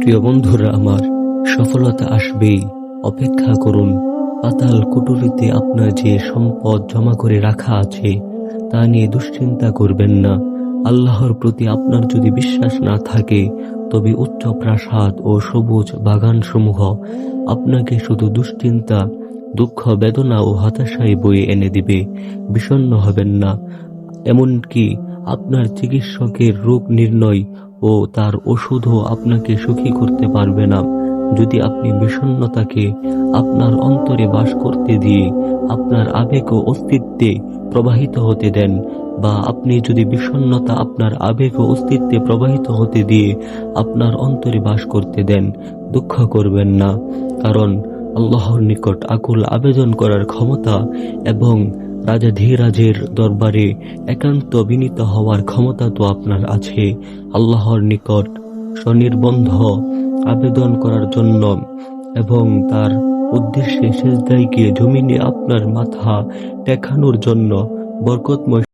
প্রিয় বন্ধুরা আমার, সফলতা আসবেই, অপেক্ষা করুন। পাতাল কুঠুরিতে আপনার যে সম্পদ জমা করে রাখা আছে তা নিয়ে দুশ্চিন্তা করবেন না। আল্লাহর প্রতি আপনার যদি বিশ্বাস না থাকে, তবে উচ্চ প্রাসাদ ও সবুজ বাগানসমূহ আপনাকে শুধু দুশ্চিন্তা, দুঃখ, বেদনা ও হতাশায় বয়ে এনে দিবে। বিষণ্ণ হবেন না। এমনকি আপনার চিকিৎসকের রোগ নির্ণয় ও তার ওষুধও আপনাকে সুখী করতে পারবে না। যদি আপনি বিষণ্ণতাকে আপনার অন্তরে বাস করতে দিয়ে আপনার আবেগ ও অস্তিত্বে প্রবাহিত হতে দেন, বা আপনি যদি বিষণ্ণতা আপনার আবেগ ও অস্তিত্বে প্রবাহিত হতে দিয়ে আপনার অন্তরে বাস করতে দেন, দুঃখ করবেন না। কারণ আল্লাহর নিকট আকুল আবেদন করার ক্ষমতা এবং রাজাধিরাজের দরবারে একান্ত বিনীত হওয়ার ক্ষমতা তো আপনার আছে। আল্লাহর নিকট স্বনির্বন্ধ আবেদন করার জন্য এবং তার উদ্দেশ্যে সেজদায় গিয়ে জমিনে আপনার মাথা টেকানোর জন্য বরকতময়